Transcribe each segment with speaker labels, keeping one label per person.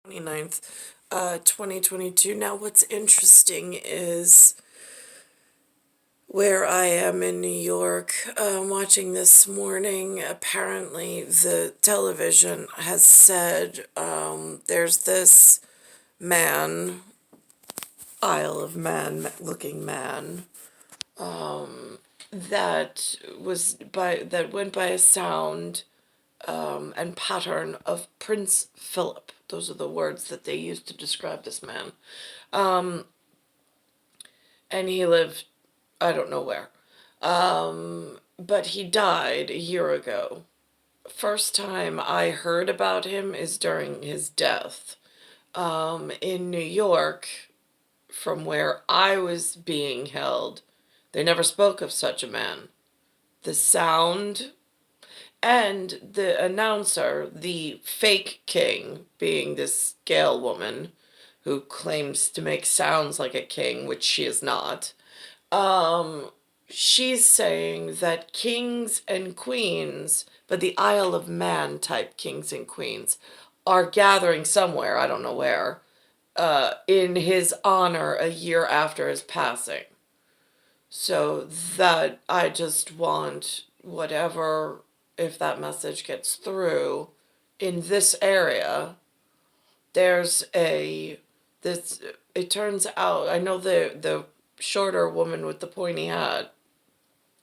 Speaker 1: 29th, 2022. Now, what's interesting is where I am in New York, watching this morning, apparently the television has said there's this man, Isle of Man looking man, that went by a sound and pattern of Prince Philip. Those are the words that they used to describe this man. And he lived, I don't know where. But he died a year ago. First time I heard about him is during his death. In New York, from where I was being held, they never spoke of such a man. The sound and the announcer, the fake king, being this Gale woman who claims to make sounds like a king, which she is not, she's saying that kings and queens, but the Isle of Man type kings and queens, are gathering somewhere, I don't know where, in his honor a year after his passing. So that I just want whatever, if that message gets through, in this area, there's a, this, it turns out, I know the shorter woman with the pointy hat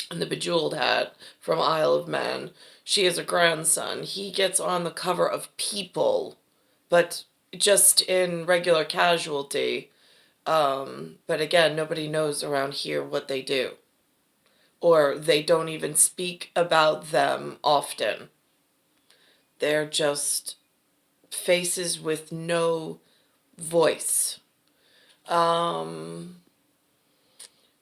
Speaker 1: and the bejeweled hat from Isle of Man, she has a grandson. He gets on the cover of People, but just in regular casualty. But again, nobody knows around here what they do. Or they don't even speak about them often. They're just faces with no voice.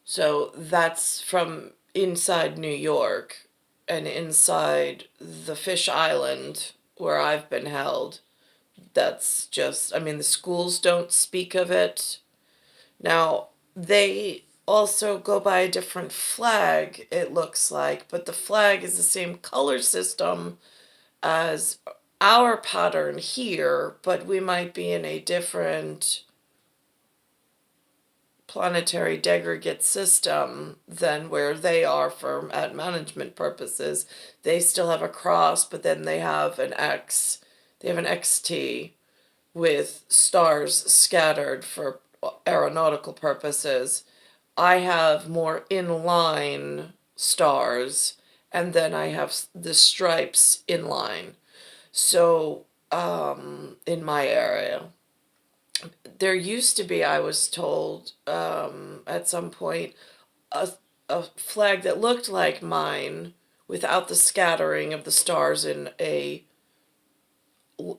Speaker 1: So that's from inside New York, and inside the Fish Island where I've been held. That's just, I mean, the schools don't speak of it. Now, they also go by a different flag, it looks like, but the flag is the same color system as our pattern here, but we might be in a different planetary degregate system than where they are for at management purposes. They still have a cross, but then they have an X. They have an XT with stars scattered for aeronautical purposes. I have more inline stars, and then I have the stripes inline. So, in my area, there used to be, I was told, at some point, a flag that looked like mine without the scattering of the stars in a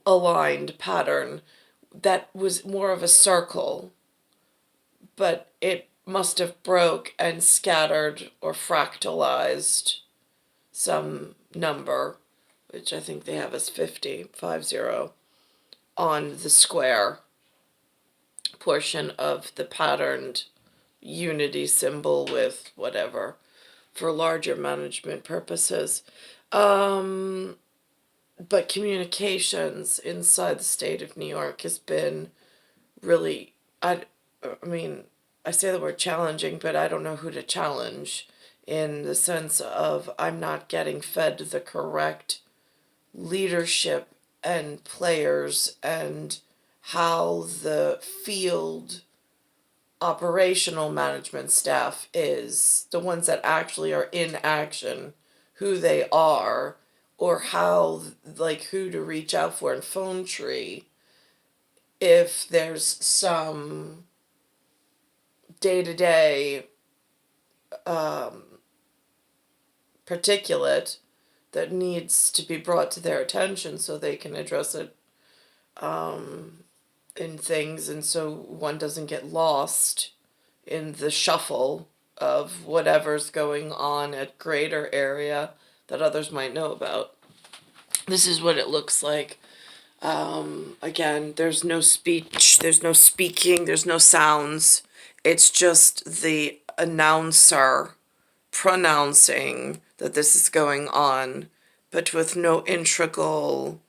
Speaker 1: aligned pattern that was more of a circle, but it must have broke and scattered or fractalized some number, which I think they have as 50, 50, on the square portion of the patterned unity symbol with whatever for larger management purposes. But communications inside the state of New York has been really, I mean, I say the word challenging, but I don't know who to challenge, in the sense of I'm not getting fed the correct leadership and players and how the field operational management staff is, the ones that actually are in action, who they are, or how, like, who to reach out for in phone tree if there's some day-to-day particulate that needs to be brought to their attention so they can address it in things, and so one doesn't get lost in the shuffle of whatever's going on at greater area that others might know about. This is what it looks like. Again, there's no speech, there's no speaking, there's no sounds. It's just the announcer pronouncing that this is going on, but with no integral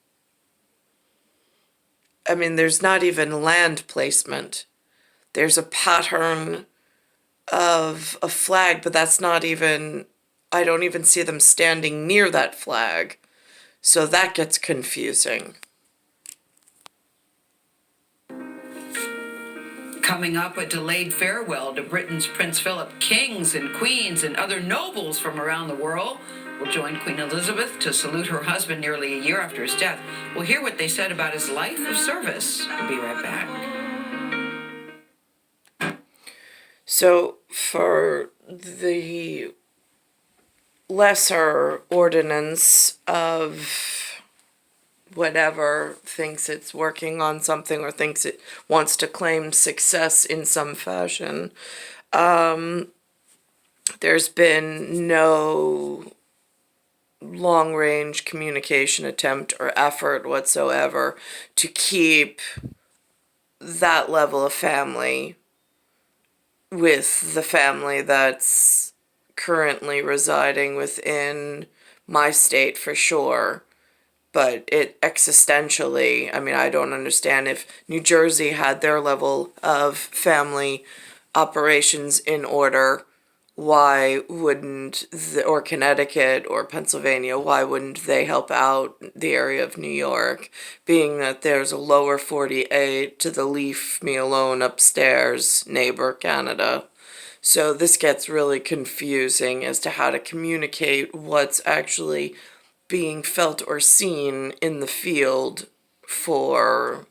Speaker 1: I mean, there's not even land placement. There's a pattern of a flag, but that's not even, I don't even see them standing near that flag. So that gets confusing.
Speaker 2: Coming up, a delayed farewell to Britain's Prince Philip. Kings and queens and other nobles from around the world will join Queen Elizabeth to salute her husband nearly a year after his death. We'll hear what they said about his life of service. We'll be right back.
Speaker 1: So for the lesser ordinance of whatever thinks it's working on something or thinks it wants to claim success in some fashion, there's been no long-range communication attempt or effort whatsoever to keep that level of family with the family that's currently residing within my state for sure. But it existentially, I mean, I don't understand if New Jersey had their level of family operations in order, why wouldn't, or Connecticut or Pennsylvania, why wouldn't they help out the area of New York, being that there's a lower 48 to the leave me alone upstairs neighbor, Canada. So this gets really confusing as to how to communicate what's actually being felt or seen in the field for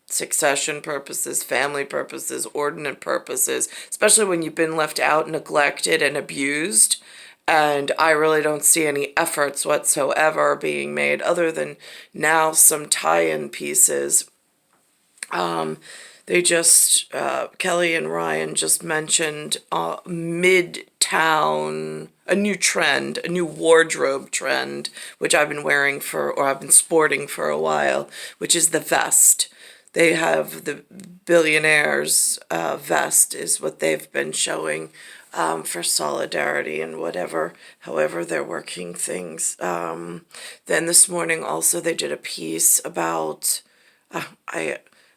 Speaker 1: succession purposes, family purposes, ordinance purposes, especially when you've been left out, neglected, and abused. And I really don't see any efforts whatsoever being made other than now some tie-in pieces. They just, Kelly and Ryan just mentioned Midtown, a new trend, a new wardrobe trend, which I've been wearing for, or I've been sporting for a while, which is the vest. They have the billionaires' vest is what they've been showing for solidarity and whatever, however they're working things. Then this morning also they did a piece about,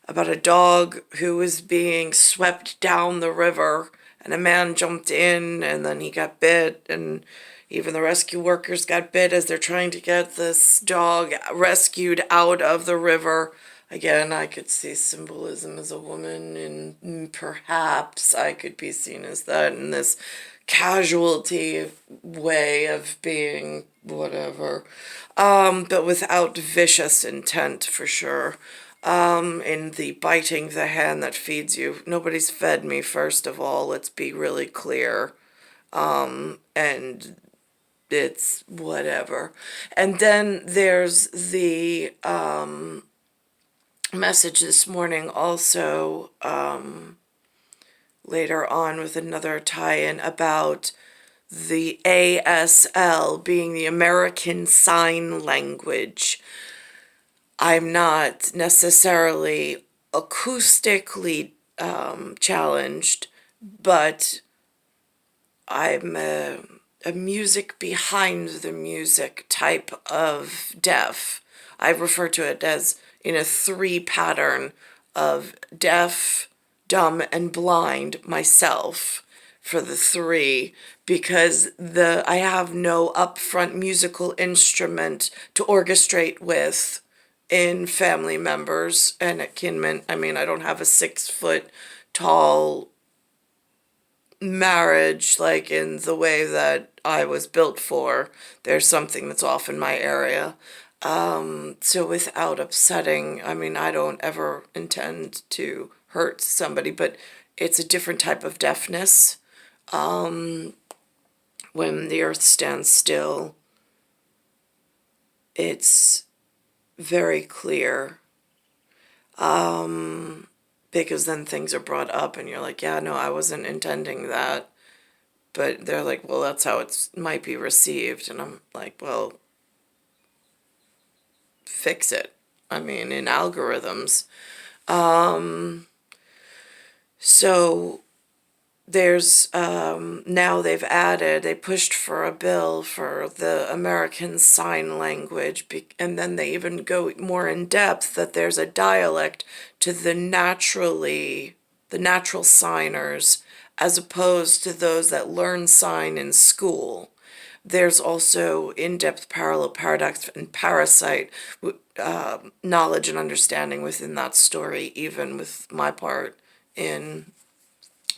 Speaker 1: about a dog who was being swept down the river, and a man jumped in and then he got bit, and even the rescue workers got bit as they're trying to get this dog rescued out of the river. Again, I could see symbolism as a woman, and perhaps I could be seen as that in this casualty way of being whatever, but without vicious intent for sure. In the biting the hand that feeds you. Nobody's fed me, first of all, let's be really clear. And it's whatever. And then there's the message this morning also, later on with another tie-in about the ASL being the American Sign Language. I'm not necessarily acoustically challenged, but I'm a music behind the music type of deaf. I refer to it as in a 3 pattern of deaf, dumb, and blind myself for the 3, because I have no upfront musical instrument to orchestrate with in family members and at kinmen. I mean, I don't have a 6-foot tall marriage like in the way that I was built for. There's something that's off in my area. So without upsetting, I mean, I don't ever intend to hurt somebody, but it's a different type of deafness. When the earth stands still, it's very clear, because then things are brought up and you're like, yeah, no, I wasn't intending that, but they're like, well, that's how it might be received, and I'm like, well, fix it. I mean, in algorithms. So there's now they pushed for a bill for the American Sign Language, and then they even go more in depth that there's a dialect to the natural signers as opposed to those that learn sign in school. There's also in-depth parallel, paradox, and parasite knowledge and understanding within that story, even with my part in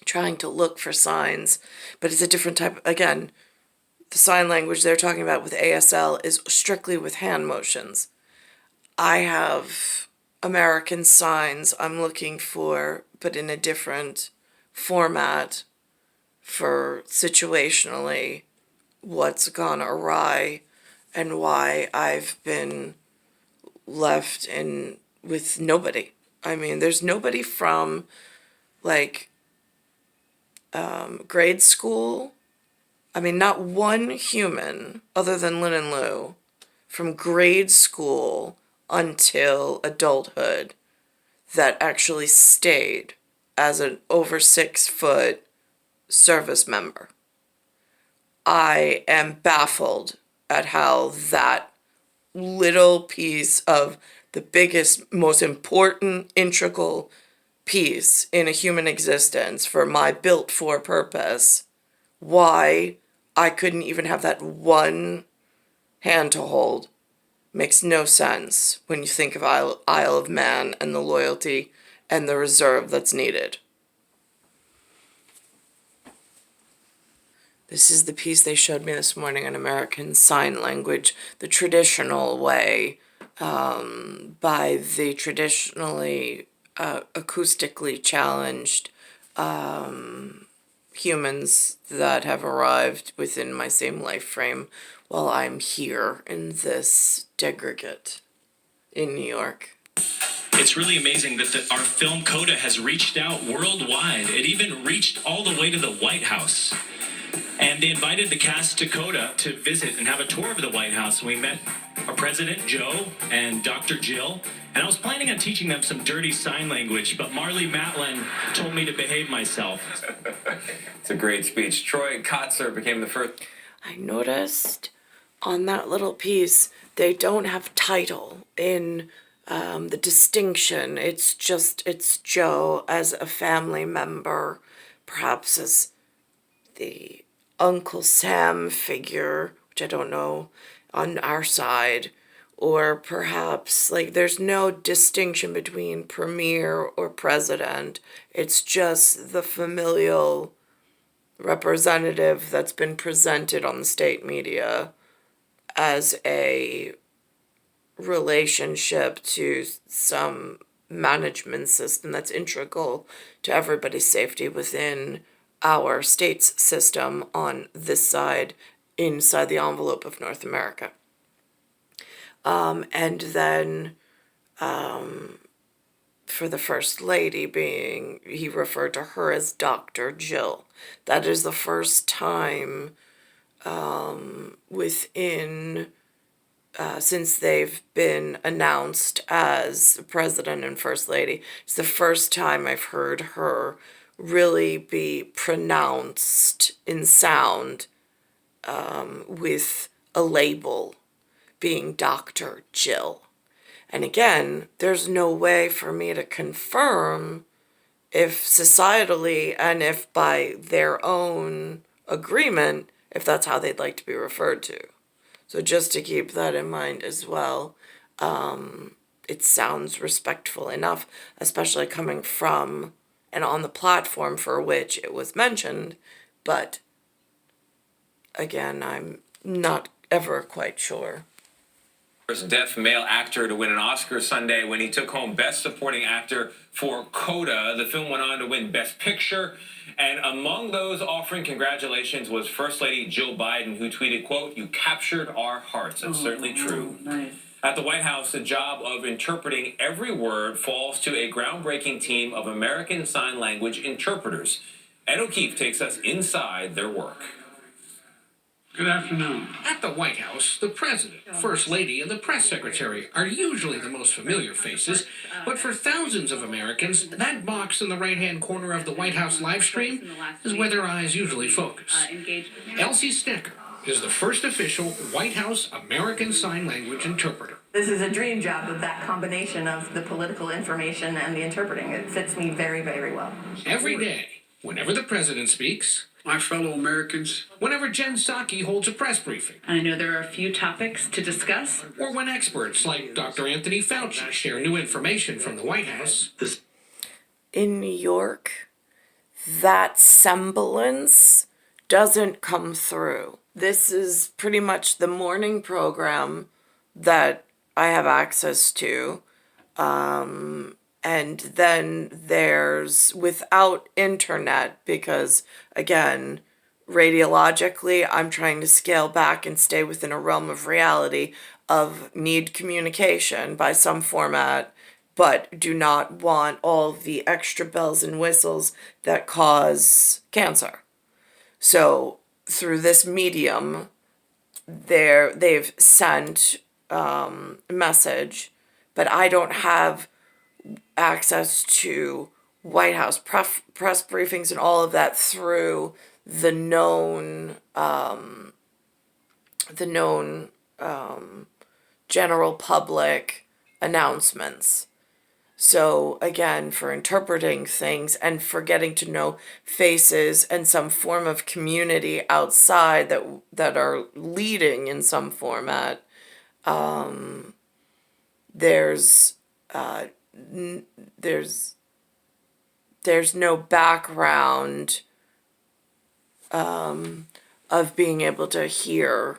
Speaker 1: trying to look for signs. But it's a different type. Again, the sign language they're talking about with ASL is strictly with hand motions. I have American signs I'm looking for, but in a different format for situationally what's gone awry and why I've been left in with nobody. I mean, there's nobody from like grade school. I mean, not one human other than Lynn and Lou from grade school until adulthood that actually stayed as an over 6 foot service member. I am baffled at how that little piece of the biggest, most important, integral piece in a human existence for my built for purpose, why I couldn't even have that one hand to hold makes no sense when you think of Isle of Man and the loyalty and the reserve that's needed. This is the piece they showed me this morning in American Sign Language, the traditional way, by the traditionally acoustically challenged humans that have arrived within my same life frame while I'm here in this degregate in New York.
Speaker 3: It's really amazing that our film Coda has reached out worldwide. It even reached all the way to the White House. And they invited the cast to Coda to visit and have a tour of the White House. We met our president, Joe, and Dr. Jill. And I was planning on teaching them some dirty sign language, but Marlee Matlin told me to behave myself.
Speaker 4: It's a great speech. Troy Kotzer became the first.
Speaker 1: I noticed on that little piece, they don't have title in the distinction. It's Joe as a family member, perhaps as the Uncle Sam figure, which I don't know on our side, or perhaps like there's no distinction between premier or president. It's just the familial representative that's been presented on the state media as a relationship to some management system that's integral to everybody's safety within our state's system on this side, inside the envelope of North America. And then for the First Lady he referred to her as Dr. Jill. That is the first time since they've been announced as President and First Lady, it's the first time I've heard her really be pronounced in sound with a label being Dr. Jill. And again, there's no way for me to confirm if societally and if by their own agreement, if that's how they'd like to be referred to. So just to keep that in mind as well, it sounds respectful enough, especially coming from and on the platform for which it was mentioned, but again, I'm not ever quite sure.
Speaker 4: First deaf male actor to win an Oscar Sunday when he took home Best Supporting Actor for Coda. The film went on to win Best Picture, and among those offering congratulations was First Lady Jill Biden, who tweeted, quote, "You captured our hearts." That's certainly true.
Speaker 2: Nice.
Speaker 4: At the White House, the job of interpreting every word falls to a groundbreaking team of American Sign Language interpreters. Ed O'Keefe takes us inside their work.
Speaker 5: Good afternoon.
Speaker 6: At the White House, the President, First Lady, and the Press Secretary are usually the most familiar faces, but for thousands of Americans, that box in the right-hand corner of the White House live stream is where their eyes usually focus. Elsie Stecker is the first official White House American Sign Language interpreter.
Speaker 7: This is a dream job of that combination of the political information and the interpreting. It fits me very, very well.
Speaker 6: Every day, whenever the President speaks,
Speaker 5: My fellow Americans,
Speaker 6: whenever Jen Psaki holds a press briefing,
Speaker 8: I know there are a few topics to discuss.
Speaker 6: or when experts like Dr. Anthony Fauci share new information from the White House,
Speaker 1: In New York, that semblance doesn't come through. This is pretty much the morning program that I have access to. And then there's without internet because, again, radiologically, I'm trying to scale back and stay within a realm of reality of need communication by some format, but do not want all the extra bells and whistles that cause cancer. So through this medium, they've sent a message, but I don't have access to White House press briefings and all of that through the known general public announcements. So again, for interpreting things and for getting to know faces and some form of community outside that are leading in some format, there's no background of being able to hear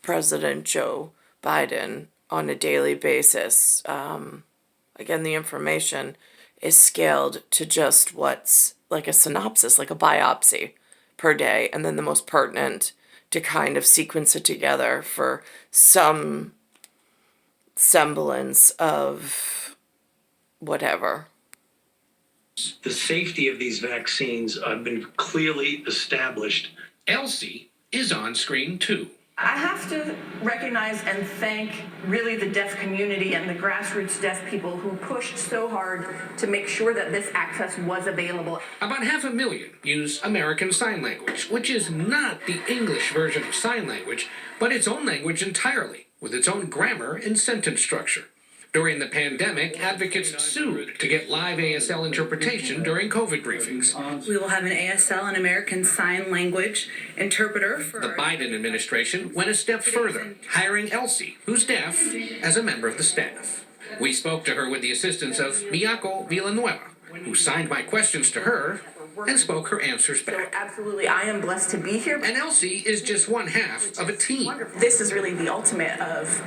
Speaker 1: President Joe Biden on a daily basis. Again, the information is scaled to just what's like a synopsis, like a biopsy per day, and then the most pertinent to kind of sequence it together for some semblance of whatever.
Speaker 9: The safety of these vaccines have been clearly established.
Speaker 6: Elsie is on screen too.
Speaker 7: I have to recognize and thank really the deaf community and the grassroots deaf people who pushed so hard to make sure that this access was available.
Speaker 6: About 500,000 use American Sign Language, which is not the English version of sign language, but its own language entirely, with its own grammar and sentence structure. During the pandemic, advocates sued to get live ASL interpretation during COVID briefings.
Speaker 8: We will have an ASL, an American Sign Language interpreter for
Speaker 6: The Biden administration went a step further, hiring Elsie, who's deaf, as a member of the staff. We spoke to her with the assistance of Miyako Villanueva, who signed my questions to her and spoke her answers
Speaker 7: So
Speaker 6: back.
Speaker 7: absolutely, I am blessed to be here.
Speaker 6: And Elsie is just one half of a team.
Speaker 7: This is really the ultimate of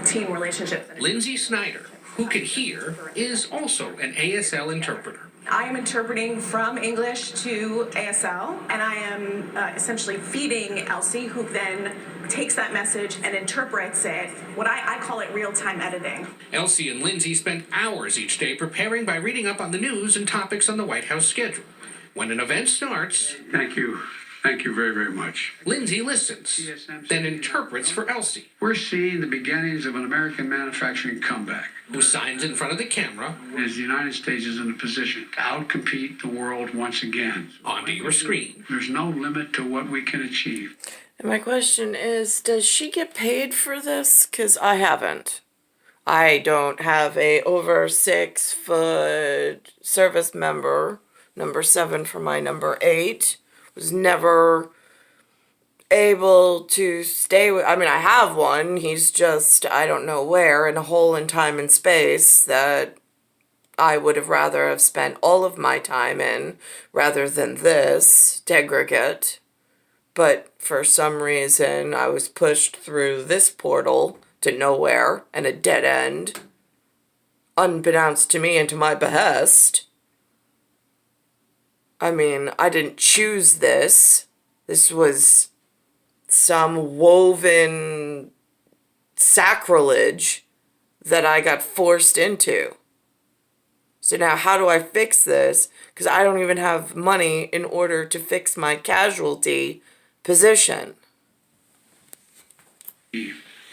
Speaker 7: team relationships.
Speaker 6: Lindsay Snyder, who can hear, is also an ASL interpreter.
Speaker 7: I am interpreting from English to ASL, and I am essentially feeding Elsie, who then takes that message and interprets it. What I call it real-time editing.
Speaker 6: Elsie and Lindsay spent hours each day preparing by reading up on the news and topics on the White House schedule. When an event starts,
Speaker 5: thank you. Thank you very, very much.
Speaker 6: Lindsay listens, then interprets for Elsie,
Speaker 5: We're seeing the beginnings of an American manufacturing comeback,
Speaker 6: who signs in front of the camera.
Speaker 5: as the United States is in a position to outcompete the world once again.
Speaker 6: Onto your screen.
Speaker 5: There's no limit to what we can achieve.
Speaker 1: And my question is, does she get paid for this? Because I haven't. I don't have a over 6 foot service member. Number 7 for my number 8. Was never able to stay with, I mean, I have one. He's just, I don't know where, in a hole in time and space that I would have rather have spent all of my time in rather than this degregate. But for some reason, I was pushed through this portal to nowhere and a dead end, unbeknownst to me and to my behest. I mean, I didn't choose this. This was some woven sacrilege that I got forced into. So now how do I fix this? Because I don't even have money in order to fix my casualty position.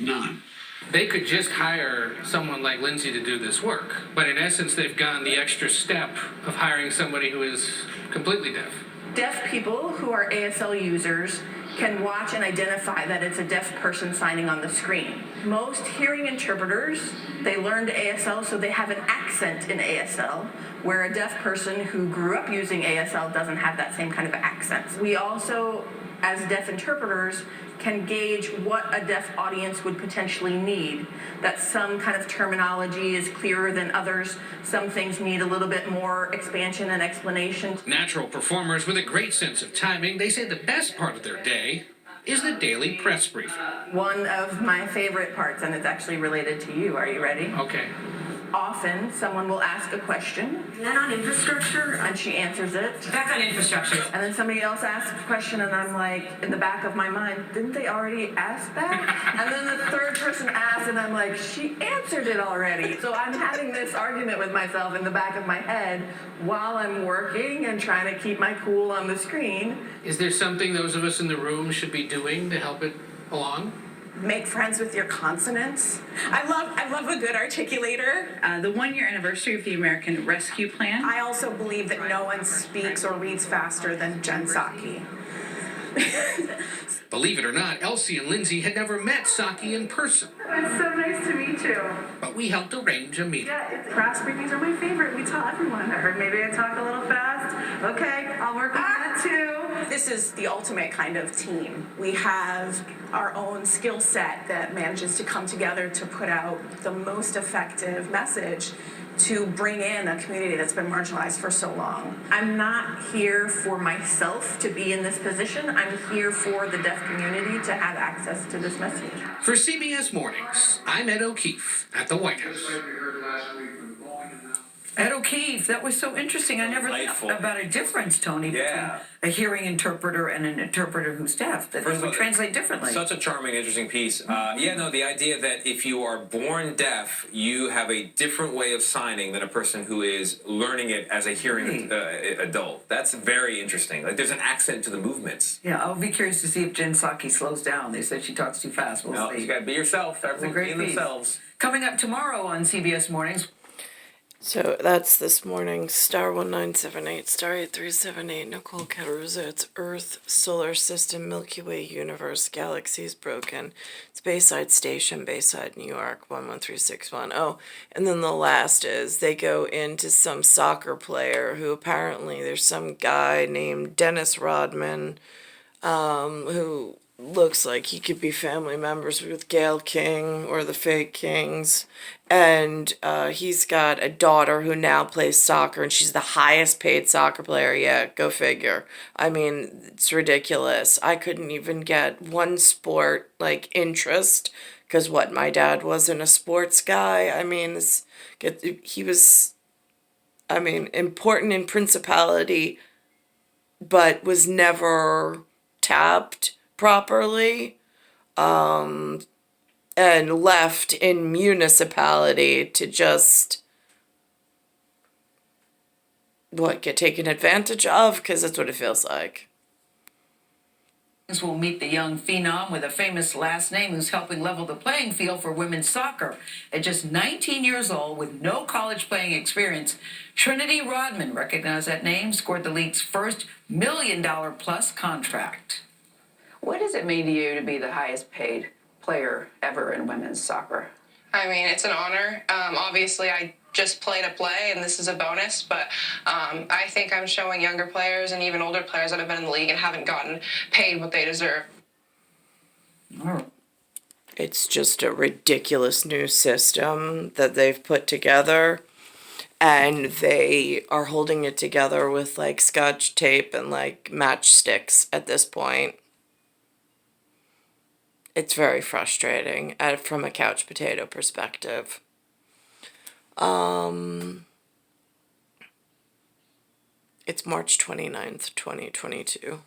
Speaker 5: None.
Speaker 6: They could just hire someone like Lindsay to do this work, but in essence, they've gone the extra step of hiring somebody who is completely deaf.
Speaker 7: Deaf people who are ASL users can watch and identify that it's a deaf person signing on the screen. Most hearing interpreters, they learned ASL, so they have an accent in ASL, where a deaf person who grew up using ASL doesn't have that same kind of accent. We also, as deaf interpreters, can gauge what a deaf audience would potentially need. That some kind of terminology is clearer than others. Some things need a little bit more expansion and explanation.
Speaker 6: Natural performers with a great sense of timing, they say the best part of their day is the daily press briefing.
Speaker 7: One of my favorite parts, and it's actually related to you. Are you ready?
Speaker 6: Okay.
Speaker 7: Often, someone will ask a question. And then on infrastructure, and she answers it.
Speaker 2: Back on infrastructure.
Speaker 7: And then somebody else asks a question, and I'm like, in the back of my mind, didn't they already ask that? And then the third person asks, and I'm like, she answered it already. So I'm having this argument with myself in the back of my head while I'm working and trying to keep my cool on the screen.
Speaker 6: Is there something those of us in the room should be doing to help it along?
Speaker 7: Make friends with your consonants. I love a good articulator.
Speaker 8: The 1 year anniversary of the American Rescue Plan.
Speaker 7: I also believe that no one speaks or reads faster than Jen Psaki.
Speaker 6: Believe it or not, Elsie and Lindsay had never met Saki in person.
Speaker 7: It's so nice to meet you.
Speaker 6: But we helped arrange a meeting.
Speaker 7: Yeah, press briefings are my favorite. We tell everyone. I heard maybe I talk a little fast. Okay, I'll work on that too. This is the ultimate kind of team. We have our own skill set that manages to come together to put out the most effective message to bring in a community that's been marginalized for so long. I'm not here for myself to be in this position. I'm here for the deaf community to have access to this message.
Speaker 6: For CBS Mornings, I'm Ed O'Keefe at the White House.
Speaker 2: Ed O'Keefe, that was so interesting. I never
Speaker 4: Delightful.
Speaker 2: thought about a difference, Tony,
Speaker 4: Yeah.
Speaker 2: between a hearing interpreter and an interpreter who's deaf, that they
Speaker 4: First of
Speaker 2: would
Speaker 4: all,
Speaker 2: translate differently.
Speaker 4: Such a charming, interesting piece. The idea that if you are born deaf, you have a different way of signing than a person who is learning it as a hearing adult. That's very interesting. Like, there's an accent to the movements.
Speaker 2: Yeah, I'll be curious to see if Jen Psaki slows down. They said she talks too fast. We'll
Speaker 4: No,
Speaker 2: see.
Speaker 4: you got to be yourself. Everyone
Speaker 2: great
Speaker 4: being
Speaker 2: piece.
Speaker 4: themselves.
Speaker 2: Coming up tomorrow on CBS Mornings.
Speaker 1: So that's this morning. Star 1978, Star 8378, Nicole Cattaruzza. It's Earth, Solar System, Milky Way, Universe, Galaxies Broken. It's Bayside Station, Bayside, New York, 11361. Oh, and then the last is they go into some soccer player who apparently there's some guy named Dennis Rodman who looks like he could be family members with Gail King or the fake Kings. And he's got a daughter who now plays soccer, and she's the highest paid soccer player. Yeah, go figure. I mean, it's ridiculous. I couldn't even get one sport, like, interest, because my dad wasn't a sports guy. I mean, he was, important in principality, but was never tapped properly, and left in municipality to just get taken advantage of, because that's what it feels like.
Speaker 2: We'll meet the young phenom with a famous last name who's helping level the playing field for women's soccer. At just 19 years old, with no college playing experience, Trinity Rodman, recognize that name, scored the league's first $1 million-plus contract.
Speaker 10: What does it mean to you to be the highest paid player ever in women's soccer?
Speaker 11: I mean, it's an honor. Obviously, I just play to play, and this is a bonus, but I think I'm showing younger players and even older players that have been in the league and haven't gotten paid what they deserve.
Speaker 1: It's just a ridiculous new system that they've put together, and they are holding it together with, like, scotch tape and, like, matchsticks at this point. It's very frustrating from a couch potato perspective. It's March 29th, 2022.